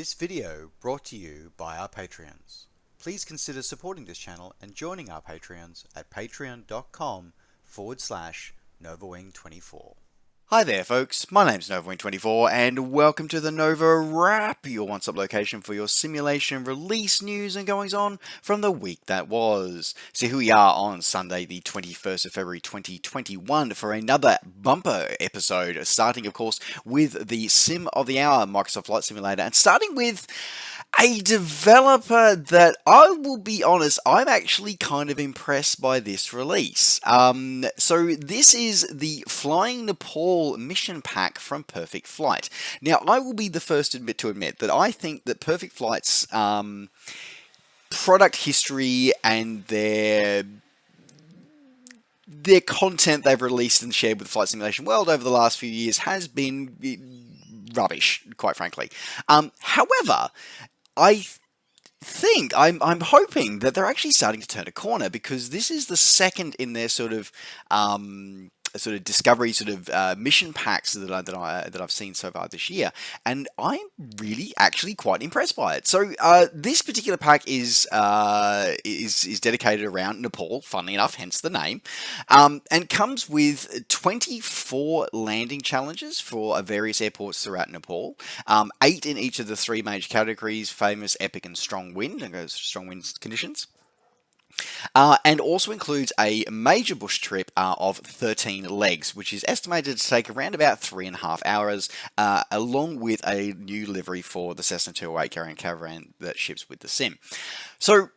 This video brought to you by our Patreons. Please consider supporting this channel and joining our Patreons at patreon.com/NovaWing24. Hi there folks, my name's NovaWing24 and welcome to the NovaWrap, your one-stop location for your simulation release news and goings on from the week that was. So here we are on Sunday the 21st of February 2021 for another bumper episode, starting of course with the Sim of the Hour Microsoft Flight Simulator, and starting with a developer that I will be honest, I'm actually kind of impressed by this release. So this is the Flying Nepal mission pack from Perfect Flight. Now, I will be the first to admit that I think that Perfect Flight's product history and their content they've released and shared with the flight simulation world over the last few years has been rubbish, quite frankly. However, I think I'm hoping that they're actually starting to turn a corner, because this is the second in their sort of discovery mission packs that I've seen so far this year, and I'm really actually quite impressed by it. So this particular pack is dedicated around Nepal, funnily enough, hence the name, and comes with 24 landing challenges for various airports throughout Nepal, 8 in each of the 3 major categories: famous, epic, and strong wind, and goes strong wind conditions. And also includes a major bush trip of 13 legs, which is estimated to take around about 3.5 hours, along with a new livery for the Cessna 208 carrying caravan that ships with the sim. So,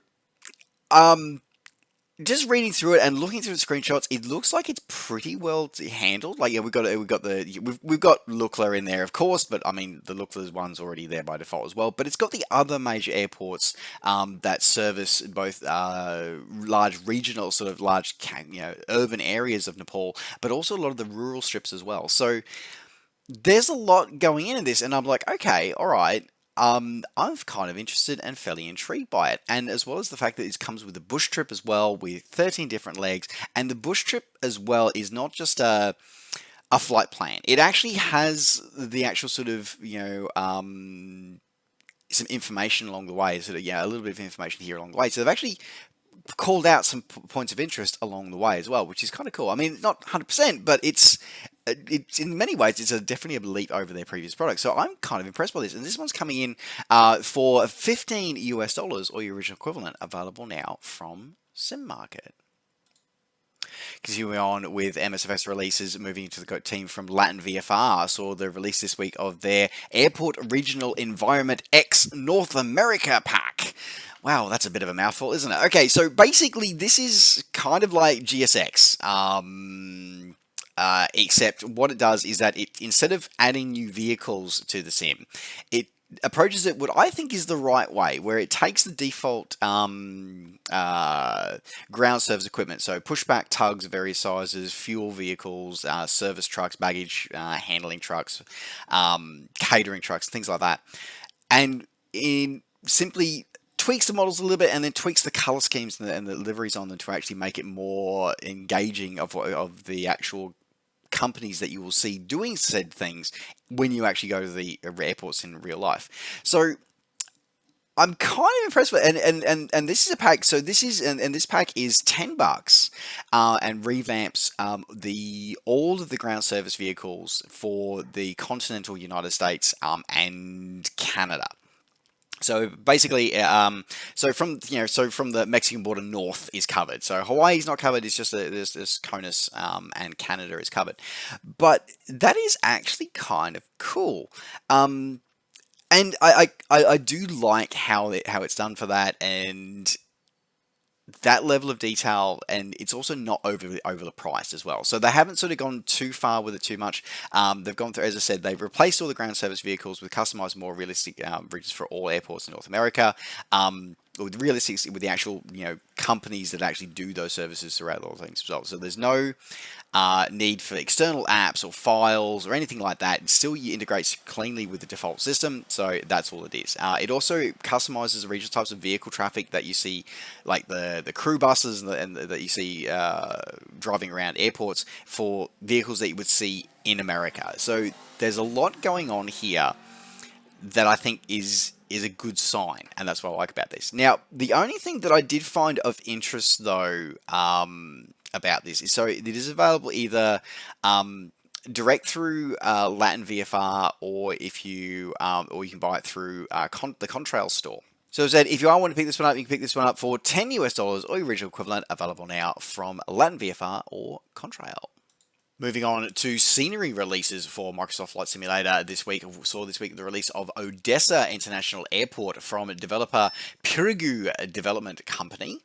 just reading through it and looking through the screenshots, it looks like it's pretty well handled. Like, yeah, we've got Lukla in there, of course, but I mean the Lukla's one's already there by default as well. But it's got the other major airports that service both large regional, large, urban areas of Nepal, but also a lot of the rural strips as well. So there's a lot going into this, and I'm like, okay, all right. I'm kind of interested and fairly intrigued by it, and as well as the fact that it comes with a bush trip as well, with 13 different legs, and the bush trip as well is not just a flight plan. It actually has the actual some information along the way, a little bit of information here along the way. So they've actually called out some points of interest along the way as well, which is kind of cool. I mean, not 100%, but it's in many ways, it's definitely a leap over their previous product. So I'm kind of impressed by this. And this one's coming in for $15 US, or your original equivalent, available now from Sim Market. Continuing on with MSFS releases, moving to the team from Latin VFR, saw the release this week of their Airport Regional Environment X North America pack. Wow, that's a bit of a mouthful, isn't it? Okay, so basically this is kind of like GSX, except what it does is that instead of adding new vehicles to the sim, it approaches it what I think is the right way, where it takes the default ground service equipment, so pushback tugs of various sizes, fuel vehicles, service trucks, baggage handling trucks, catering trucks, things like that, and simply tweaks the models a little bit, and then tweaks the color schemes and the liveries on them to actually make it more engaging of the actual companies that you will see doing said things when you actually go to the airports in real life. So I'm kind of impressed with it. And this is a pack. So this is and this pack is $10 and revamps all of the ground service vehicles for the continental United States and Canada. So basically, from the Mexican border north is covered. So Hawaii's not covered. It's just this CONUS, and Canada is covered. But that is actually kind of cool. And I do like how it's done for that, and that level of detail, and it's also not overly priced as well. So they haven't sort of gone too far with it too much. They've gone through, as I said, they've replaced all the ground service vehicles with customized, more realistic bridges for all airports in North America. With the actual companies that actually do those services throughout all things as well. So there's no need for external apps or files or anything like that. It still integrates cleanly with the default system, so that's all it is. It also customizes the regional types of vehicle traffic that you see, like the crew buses and that you see driving around airports, for vehicles that you would see in America. So there's a lot going on here that I think is a good sign, and that's what I like about this. Now, the only thing that I did find of interest though about this is so it is available either direct through Latin VFR, or if you or you can buy it through the Contrail store. So as I said, if you are wanting to pick this one up, you can pick this one up for $10 or your original equivalent, available now from Latin VFR or Contrail. Moving on to scenery releases for Microsoft Flight Simulator this week. We saw this week the release of Odessa International Airport from developer Pirigu Development Company.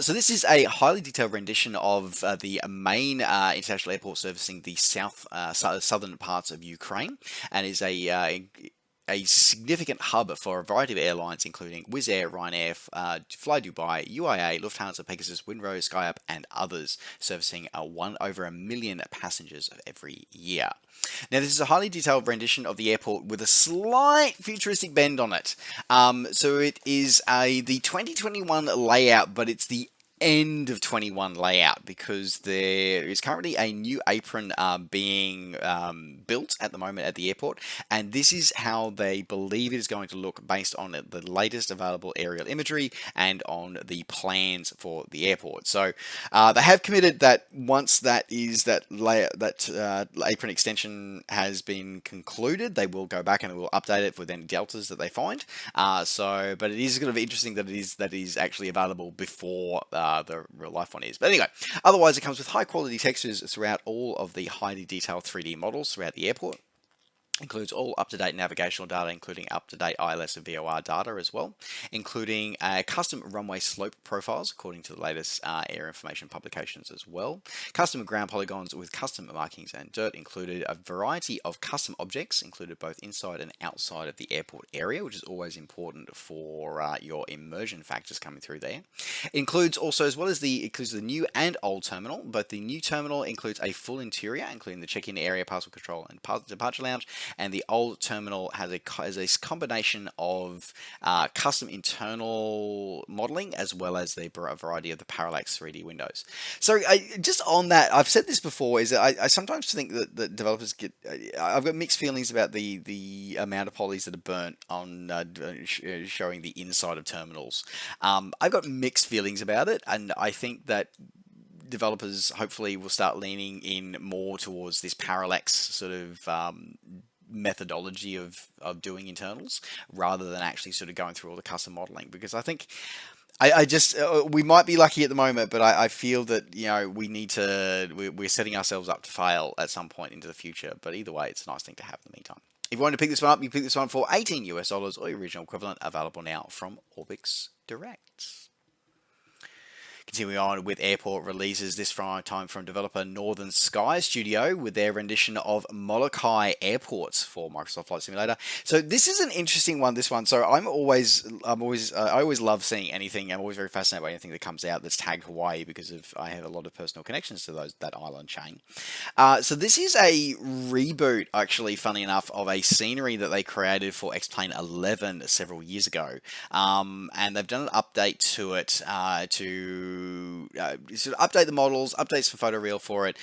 So this is a highly detailed rendition of the main international airport servicing the southern parts of Ukraine, and is a significant hub for a variety of airlines, including Wizz Air, Ryanair, Fly Dubai, UIA, Lufthansa, Pegasus, Windrose, SkyUp, and others, servicing over 1 million passengers every year. Now, this is a highly detailed rendition of the airport with a slight futuristic bend on it. So it is the 2021 layout, but it's the end of 21 layout, because there is currently a new apron being built at the moment at the airport, and this is how they believe it is going to look based on the latest available aerial imagery and on the plans for the airport. So they have committed that once that apron extension has been concluded, they will go back and will update it with any deltas that they find. But it is going to be interesting that it is actually available before the real life one is. But anyway, otherwise it comes with high quality textures throughout all of the highly detailed 3D models throughout the airport. Includes all up-to-date navigational data, including up-to-date ILS and VOR data as well, including custom runway slope profiles according to the latest air information publications as well. Custom ground polygons with custom markings and dirt included. A variety of custom objects included both inside and outside of the airport area, which is always important for your immersion factors coming through there. It includes also, as well as includes the new and old terminal. Both the new terminal includes a full interior, including the check-in area, parcel control, and departure lounge. And the old terminal has a combination of custom internal modeling, as well as the variety of the parallax 3D windows. So just on that, I've said this before, is that I sometimes think that developers get... I've got mixed feelings about the amount of polys that are burnt on showing the inside of terminals. I've got mixed feelings about it, and I think that developers hopefully will start leaning in more towards this parallax sort of methodology of doing internals, rather than actually sort of going through all the custom modeling, because I think we might be lucky at the moment, but I feel that we're setting ourselves up to fail at some point into the future. But either way, it's a nice thing to have in the meantime. If you want to pick this one up, you can pick this one for $18 or your original equivalent, available now from Orbix Direct. Continuing on with airport releases, this time from developer Northern Sky Studio with their rendition of Molokai airports for Microsoft Flight Simulator. So this is an interesting one. This one. So I always love seeing anything. I'm always very fascinated by anything that comes out that's tagged Hawaii, because I have a lot of personal connections to that island chain. So this is a reboot, actually, funny enough, of a scenery that they created for X-Plane 11 several years ago, and they've done an update to it to sort of update the models, update some photoreal for it,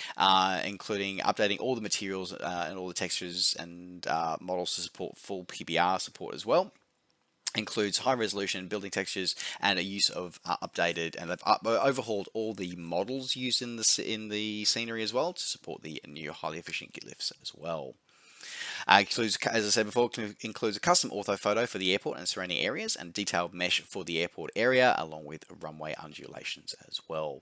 including updating all the materials and all the textures and models to support full PBR support as well. Includes high resolution building textures and a use of updated, and they've overhauled all the models used in the scenery as well to support the new highly efficient git lifts as well. Includes, as I said before, includes a custom ortho photo for the airport and surrounding areas, and detailed mesh for the airport area, along with runway undulations as well.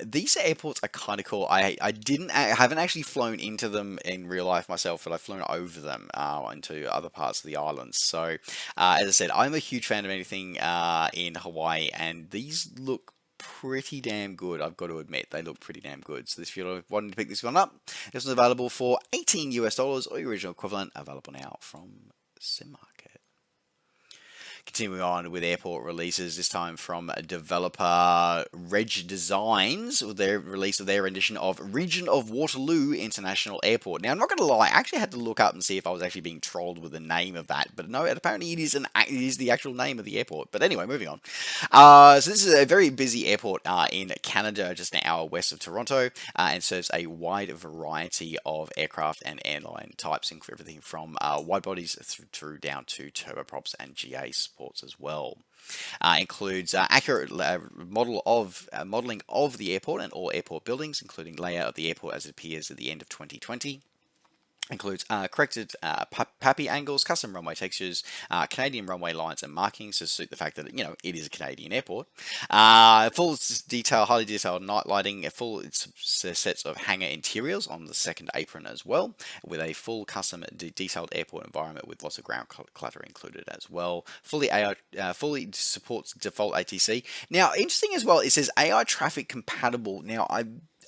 These airports are kind of cool. I haven't actually flown into them in real life myself, but I've flown over them into other parts of the islands. So, as I said, I'm a huge fan of anything in Hawaii, and these look pretty damn good. I've got to admit, they look pretty damn good. So if you're wanting to pick this one up, this one's available for $18 or your original equivalent, available now from SimMarket. Continuing on with airport releases, this time from developer Reg Designs, with their release of their rendition of Region of Waterloo International Airport. Now, I'm not going to lie, I actually had to look up and see if I was actually being trolled with the name of that, but no, apparently it is the actual name of the airport. But anyway, moving on. So this is a very busy airport in Canada, just an hour west of Toronto, and serves a wide variety of aircraft and airline types, including everything from wide bodies through down to turboprops and GA ports as well. Includes accurate modeling of the airport and all airport buildings, including layout of the airport as it appears at the end of 2020. Includes corrected PAPI angles, custom runway textures, Canadian runway lines and markings to suit the fact that it is a Canadian airport. Full detail, highly detailed night lighting, full sets of hangar interiors on the second apron as well, with a full custom detailed airport environment with lots of ground clutter included as well. Fully supports default ATC. Now, interesting as well, it says AI traffic compatible. Now,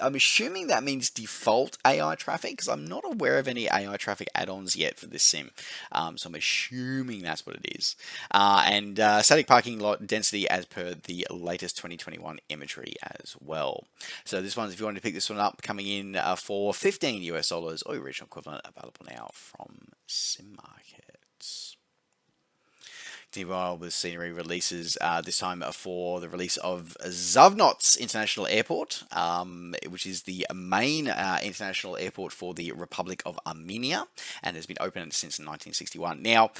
I'm assuming that means default AI traffic, because I'm not aware of any AI traffic add-ons yet for this sim. So I'm assuming that's what it is. And static parking lot density as per the latest 2021 imagery as well. So this one, if you want to pick this one up, coming in for $15 US or original equivalent, available now from Sim Market. With scenery releases, this time for the release of Zavnots International Airport, which is the main international airport for the Republic of Armenia and has been open since 1961. Now,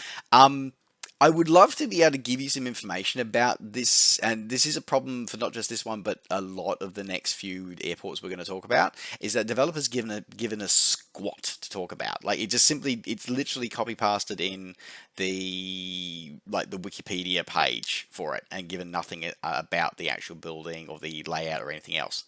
I would love to be able to give you some information about this, and this is a problem for not just this one, but a lot of the next few airports we're going to talk about, is that developers given a squat to talk about. Like, it's literally copy pasted in the Wikipedia page for it and given nothing about the actual building or the layout or anything else.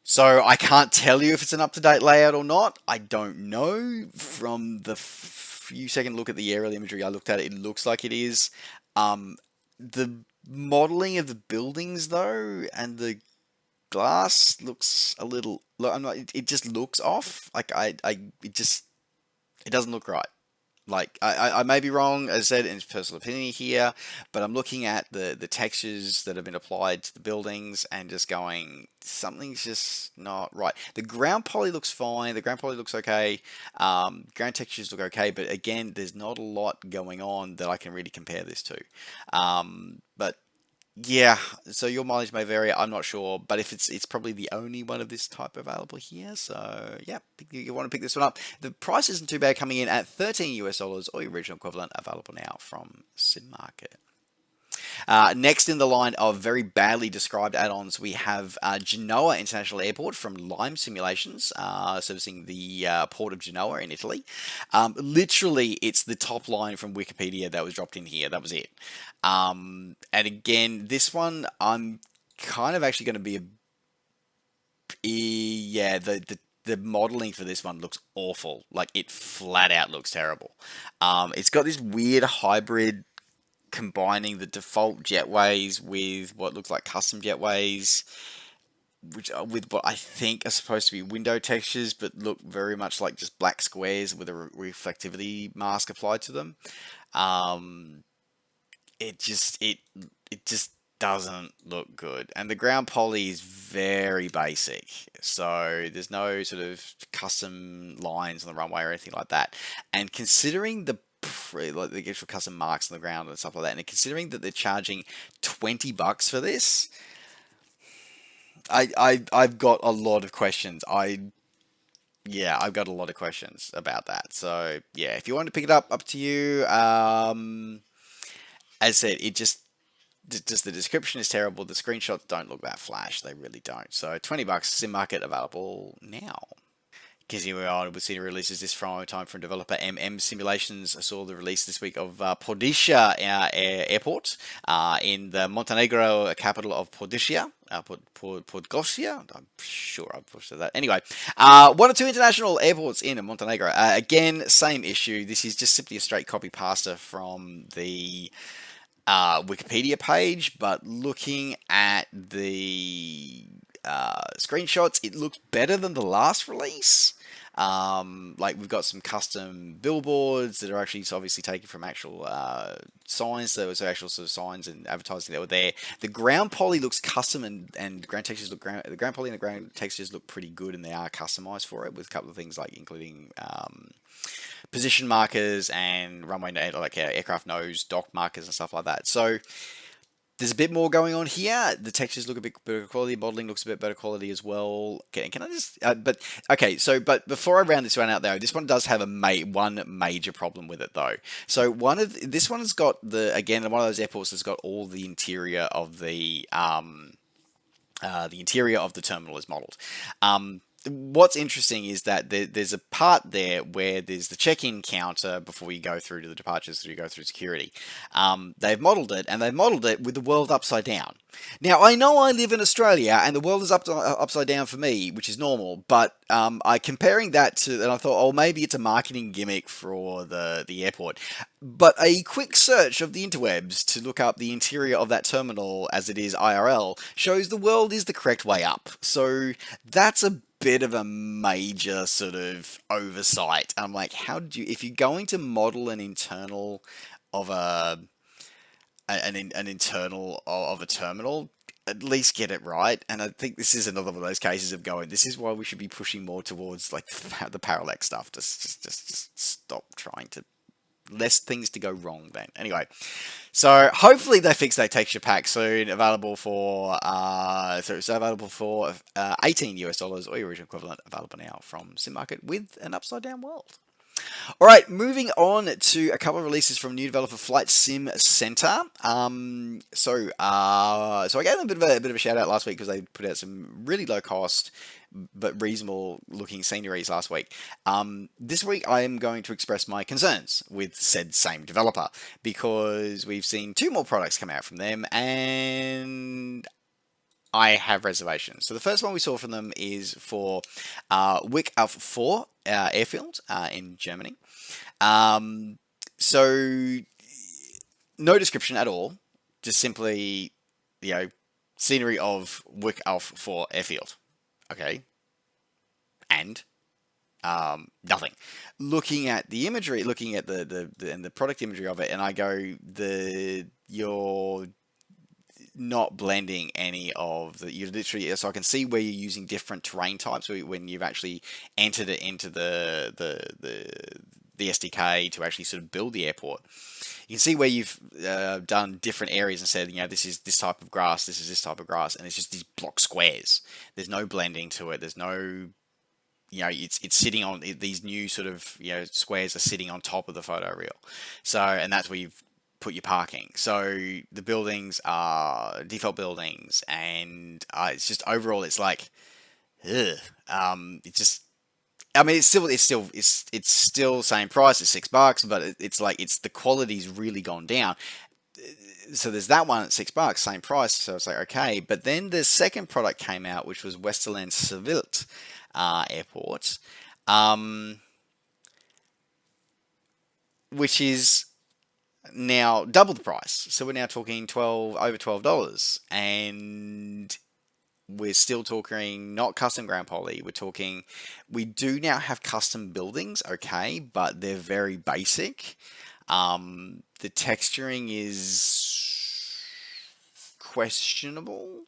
So I can't tell you if it's an up-to-date layout or not. I don't know. From the few second look at the aerial imagery I looked at, it looks like it is. The modeling of the buildings, though, and the glass looks a little. It just looks off. Like it doesn't look right. Like, I may be wrong, as I said, in personal opinion here, but I'm looking at the textures that have been applied to the buildings and just going, something's just not right. The ground poly looks fine. The ground poly looks okay. Ground textures look okay, but again, there's not a lot going on that I can really compare this to. But yeah, so your mileage may vary. I'm not sure, but if it's probably the only one of this type available here. So yeah, you want to pick this one up. The price isn't too bad, coming in at $13 US or your original equivalent, available now from Sim Market. Next in the line of very badly described add-ons, we have Genoa International Airport from Lime Simulations, servicing the port of Genoa in Italy. Literally, it's the top line from Wikipedia that was dropped in here. That was it. And again, this one, I'm kind of actually going to be yeah, the modeling for this one looks awful. Like, it flat out looks terrible. It's got this weird hybrid combining the default jetways with what looks like custom jetways, which are with what I think are supposed to be window textures, but look very much like just black squares with a reflectivity mask applied to them. It just doesn't look good, and the ground poly is very basic, so there's no sort of custom lines on the runway or anything like that. And considering the actual custom marks on the ground and stuff like that, and considering that they're charging $20 for this, I've got a lot of questions. I've got a lot of questions about that. So yeah, if you want to pick it up to you. As I said, just the description is terrible. The screenshots don't look that flash. They really don't. So $20, Sim Market, available now. Continuing on with senior releases, this time from developer Simulations. I saw the release this week of Podgorica Airport in the Montenegro capital of Podgorica. Podgorica? I'm sure I've said that. Anyway, one or two international airports in Montenegro. Again, same issue. This is just simply a straight copy pasta from the Wikipedia page, but looking at the screenshots, it looks better than the last release. Like we've got some custom billboards that are actually obviously taken from actual signs. There was actual sort of signs and advertising that were there. The ground poly looks custom, and ground textures look the ground poly and the ground textures look pretty good, and they are customized for it with a couple of things like including position markers and runway like aircraft nose dock markers and stuff like that. So there's a bit more going on here. The textures look a bit better quality. Modeling looks a bit better quality as well. Can I just? But okay. So, but before I round this one out, though, this one does have one major problem with it, though. So this one has got one of those airports that's got all the interior of the interior of the terminal is modeled. What's interesting is that there's a part there where there's the check-in counter before you go through to the departures, so you go through security. They've modeled it, and they've modeled it with the world upside down. Now, I know I live in Australia, and the world is upside down for me, which is normal, but I comparing that to, and I thought, oh, maybe it's a marketing gimmick for the airport. But a quick search of the interwebs to look up the interior of that terminal as it is IRL shows the world is the correct way up. So that's a bit of a major sort of oversight. I'm like, if you're going to model an internal of an internal of a terminal, at least get it right. And I think this is another one of those cases of going, this is why we should be pushing more towards like the parallax stuff. Just stop trying to less things to go wrong then. Anyway, so hopefully they fix that texture pack soon. Available for available for $18 or your original equivalent. Available now from SimMarket with an upside down world. All right, moving on to a couple of releases from new developer Flight Sim Center. So I gave them a bit of a shout out last week because they put out some really low cost but reasonable looking sceneries last week. This week I am going to express my concerns with said same developer because we've seen 2 more products come out from them and I have reservations. So the first one we saw from them is for Wick auf 4 airfield in Germany. So no description at all, just simply, scenery of Wick auf 4 airfield. Okay, and nothing. Looking at the imagery, looking at the product imagery of it, and I go, you're not blending any of the, you literally, so I can see where you're using different terrain types when you've actually entered it into the SDK to actually sort of build the airport. You can see where you've done different areas and said, this is this type of grass, this is this type of grass, and it's just these block squares. There's no blending to it. There's no, it's sitting on these new sort of, squares are sitting on top of the photo reel. So, and that's where you've put your parking. So the buildings are default buildings, and it's just overall, it's like, ugh. It's just, I mean, it's still same price, it's $6, but it's like the quality's really gone down. So there's that one at $6, same price. So it's like, okay. But then the second product came out, which was Westerland Civilt Airport, which is now double the price. So we're now talking over $12, and we're still talking not custom ground poly. We're talking, we do now have custom buildings, okay, but they're very basic. The texturing is questionable.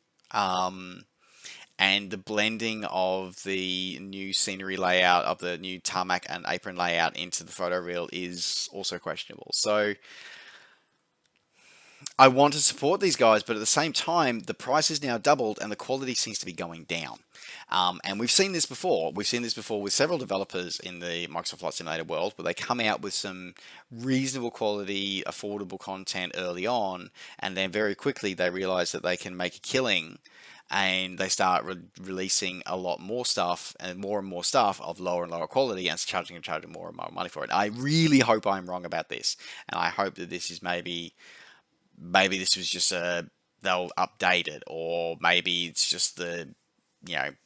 And the blending of the new scenery layout, of the new tarmac and apron layout into the photo reel is also questionable. So I want to support these guys, but at the same time, the price is now doubled and the quality seems to be going down. And we've seen this before. We've seen this before with several developers in the Microsoft Flight Simulator world, where they come out with some reasonable quality, affordable content early on, and then very quickly they realize that they can make a killing, and they start releasing a lot more stuff and more stuff of lower and lower quality, and charging more and more money for it. I really hope I'm wrong about this, and I hope that this is maybe this was just they'll update it, or maybe it's just as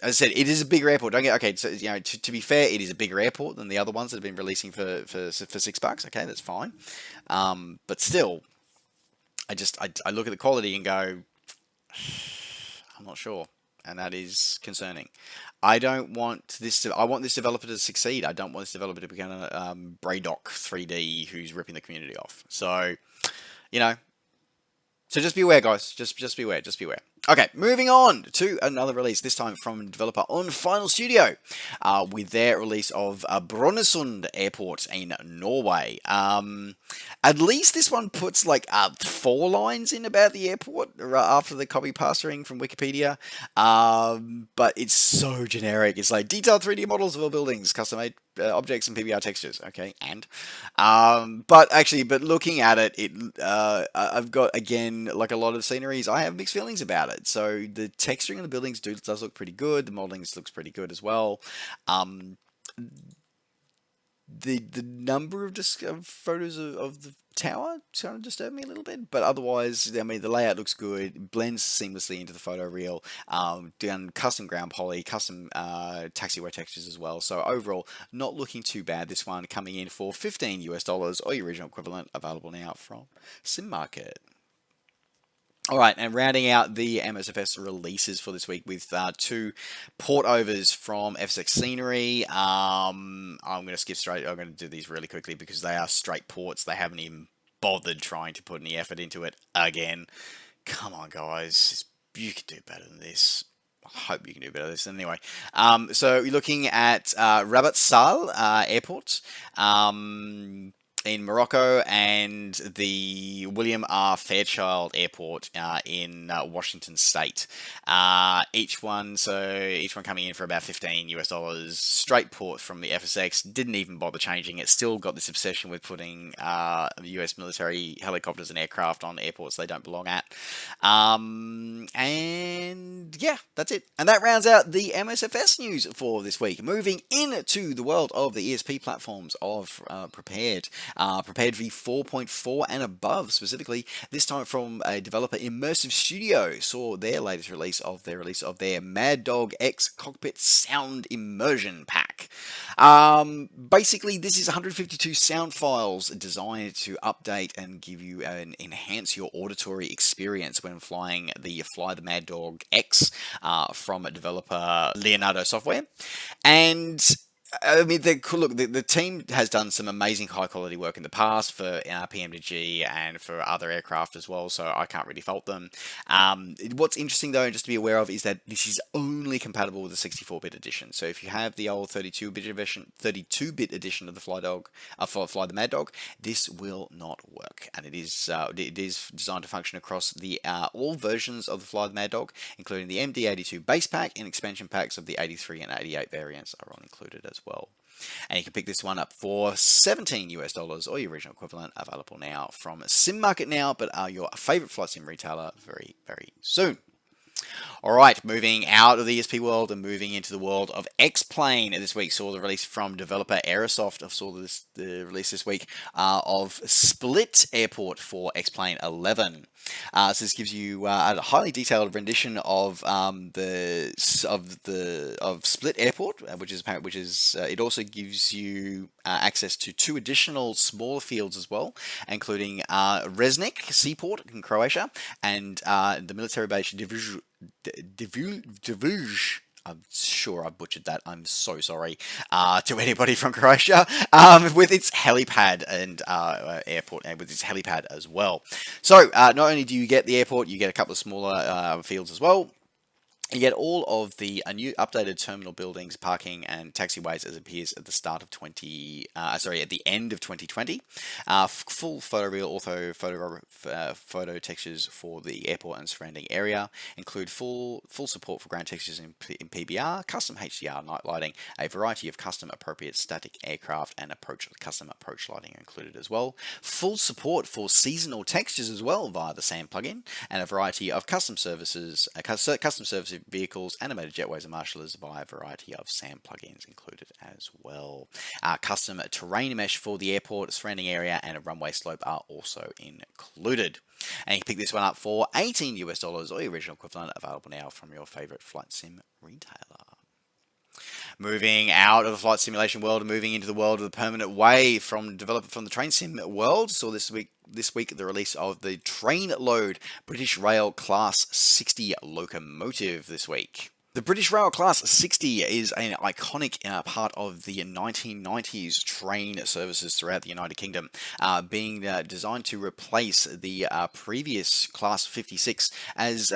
I said, it is a bigger airport. Don't get, okay, so to be fair, it is a bigger airport than the other ones that have been releasing for $6. Okay, that's fine. But still, I look at the quality and go, I'm not sure. and that is concerning. I don't want this to. I want this developer to succeed. I don't want this developer to become a Braydock 3D who's ripping the community off. So, you know, so just beware, guys. Just beware. Just beware. Okay, moving on to another release. This time from developer on Final Studio, with their release of Brønnøysund Airport in Norway. At least this one puts like 4 lines in about the airport after the copy pasturing from Wikipedia. But it's so generic. It's like detailed 3D models of all buildings, custom made objects and PBR textures. Okay, and but looking at it, I've got again like a lot of sceneries. I have mixed feelings about it. So the texturing of the buildings does look pretty good. The modeling looks pretty good as well. The number of photos of the tower kind of disturbed me a little bit, but otherwise, I mean, the layout looks good. It blends seamlessly into the photo reel. Done custom ground poly, custom taxiway textures as well. So overall, not looking too bad. This one coming in for $15 or your original equivalent, available now from Sim Market. All right, and rounding out the MSFS releases for this week with 2 port overs from FSX Scenery. I'm going to skip straight. I'm going to do these really quickly because they are straight ports. They haven't even bothered trying to put any effort into it again. Come on, guys. You can do better than this. I hope you can do better than this. Anyway, so you're looking at Rabat Sal Airport. In Morocco, and the William R. Fairchild Airport in Washington State. Each one coming in for about $15 straight port from the FSX. Didn't even bother changing it. Still got this obsession with putting US military helicopters and aircraft on airports they don't belong at. And yeah, that's it. And that rounds out the MSFS news for this week. Moving into the world of the ESP platforms of Prepared. Prepared v 4.4 and above, specifically this time from a developer Immersive Studio, saw their latest release of their Mad Dog X Cockpit Sound Immersion Pack. Basically, this is 152 sound files designed to update and give you and enhance your auditory experience when flying the Fly the Mad Dog X from developer Leonardo Software. And I mean, the team has done some amazing high quality work in the past for PMDG and for other aircraft as well, so I can't really fault them. What's interesting though, just to be aware of, is that this is only compatible with the 64-bit edition. So if you have the old 32-bit edition of the Fly the Mad Dog, this will not work, and it is designed to function across the all versions of the Fly the Mad Dog, including the MD82 base pack, and expansion packs of the 83 and 88 variants are all included as well. And you can pick this one up for $17 or your original equivalent, available now from Sim Market now, but are your favorite flight sim retailer very, very soon. All right, moving out of the ESP world and moving into the world of X-Plane. This week saw the release from developer Aerosoft. I saw the release this week of Split Airport for X-Plane 11. So this gives you a highly detailed rendition of Split Airport, which is it also gives you access to 2 additional smaller fields as well, including Resnik Seaport in Croatia and the military base Divuj. I'm sure I butchered that. I'm so sorry to anybody from Croatia, with its helipad and airport, and with its helipad as well. So not only do you get the airport, you get a couple of smaller fields as well. You get all of the new updated terminal buildings, parking, and taxiways as it appears at the start of at the end of 2020. Full photo real, ortho photo textures for the airport and surrounding area. Include full support for ground textures in PBR, custom HDR night lighting, a variety of custom appropriate static aircraft, and custom approach lighting included as well. Full support for seasonal textures as well via the SAM plugin, and a variety of custom service vehicles, animated jetways, and marshallers via a variety of SAM plugins included as well. Custom terrain mesh for the airport, surrounding area, and a runway slope are also included. And you can pick this one up for $18 or your original equivalent, available now from your favorite flight sim retailer. Moving out of the flight simulation world and moving into the world of the permanent way from developer from the train sim world. So this week the release of the train load British Rail Class 60 locomotive this week. The British Rail Class 60 is an iconic part of the 1990s train services throughout the United Kingdom, being designed to replace the previous Class 56 as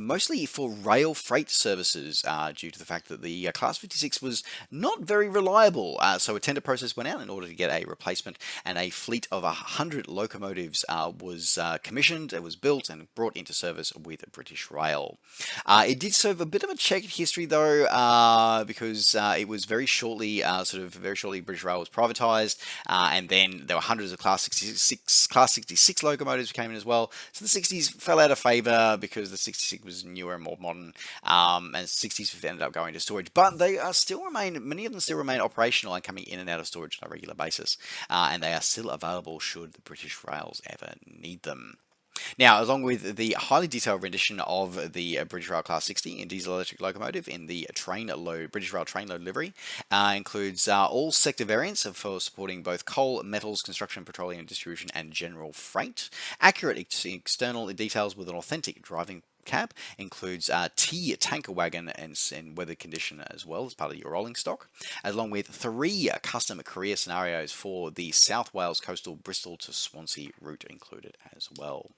mostly for rail freight services due to the fact that the Class 56 was not very reliable. So a tender process went out in order to get a replacement, and a fleet of 100 locomotives was commissioned, it was built and brought into service with British Rail. It did serve a bit of a checkered history though, because it was very shortly British Rail was privatised, and then there were hundreds of Class 66 locomotives came in as well. So the 60s fell out of favour because the 66 was newer and more modern, and 60s ended up going to storage. But they are many of them still remain operational and coming in and out of storage on a regular basis, and they are still available should the British Rails ever need them. Now, along with the highly detailed rendition of the British Rail Class 60 in diesel-electric locomotive in the British Rail train load livery, includes all sector variants for supporting both coal, metals, construction, petroleum distribution, and general freight. Accurate external details with an authentic driving cab, includes T tanker wagon and weather condition as well as part of your rolling stock, along with 3 custom career scenarios for the South Wales coastal Bristol to Swansea route included as well.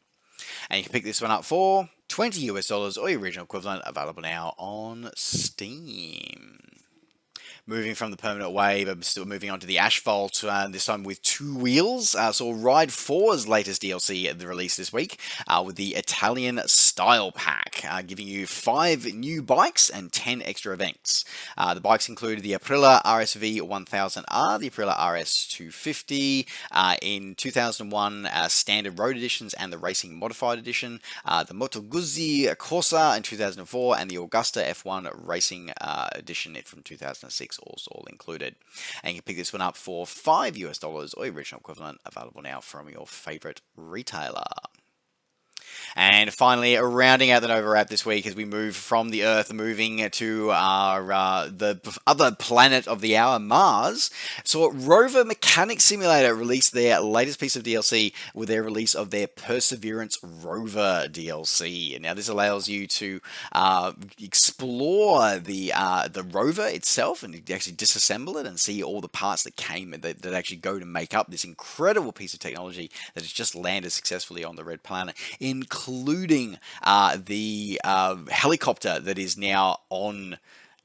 And you can pick this one up for $20 or your original equivalent, available now on Steam. Moving from the permanent way, but still moving on to the asphalt, this time with 2 wheels. So Ride 4's latest DLC at the release this week, with the Italian Style Pack, giving you 5 new bikes and 10 extra events. The bikes include the Aprilia RSV 1000R, the Aprilia RS 250, in 2001 standard road editions and the racing modified edition, the Moto Guzzi Corsa in 2004, and the Augusta F1 racing edition from 2006. Also all included. And you can pick this one up for $5 or your original equivalent, available now from your favorite retailer. And finally, rounding out the NovaWrap this week as we move from the Earth, moving to our the other planet of the hour, Mars. So Rover Mechanic Simulator released their latest piece of DLC with their release of their Perseverance Rover DLC. Now this allows you to explore the rover itself and actually disassemble it and see all the parts that actually go to make up this incredible piece of technology that has just landed successfully on the red planet, including the helicopter that is now on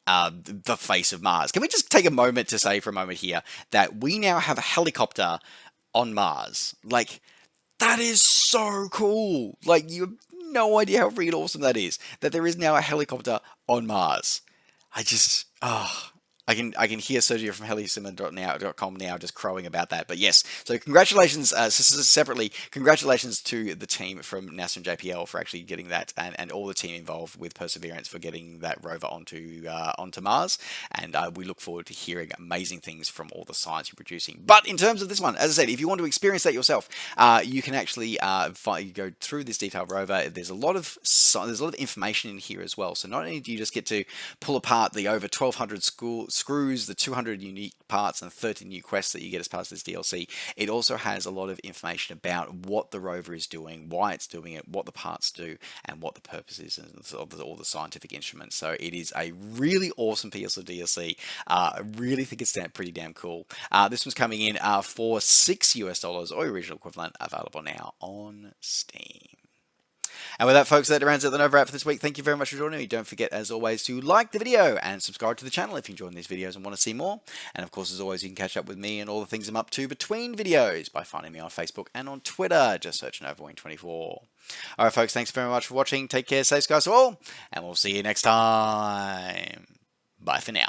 the face of Mars. Can we just take a moment to say for a moment here that we now have a helicopter on Mars? Like, that is so cool. Like, you have no idea how freaking awesome that is, that there is now a helicopter on Mars. I can hear Sergio from helisim.com now just crowing about that. But yes, so congratulations, separately, congratulations to the team from NASA and JPL for actually getting that, and all the team involved with Perseverance for getting that rover onto Mars. And we look forward to hearing amazing things from all the science you're producing. But in terms of this one, as I said, if you want to experience that yourself, you can actually go through this detailed rover. There's a lot of information in here as well. So not only do you just get to pull apart the over 1,200 screws, the 200 unique parts, and 30 new quests that you get as part of this DLC, it also has a lot of information about what the rover is doing, why it's doing it, what the parts do, and what the purpose is of all the scientific instruments. So it is a really awesome piece of DLC. I really think it's pretty damn cool. This one's coming in for $6 or original equivalent, available now on Steam. And with that, folks, that rounds out the NovaWrap for this week. Thank you very much for joining me. Don't forget, as always, to like the video and subscribe to the channel if you're enjoying these videos and want to see more. And of course, as always, you can catch up with me and all the things I'm up to between videos by finding me on Facebook and on Twitter. Just search NovaWing24. All right, folks, thanks very much for watching. Take care, safe skies to all, and we'll see you next time. Bye for now.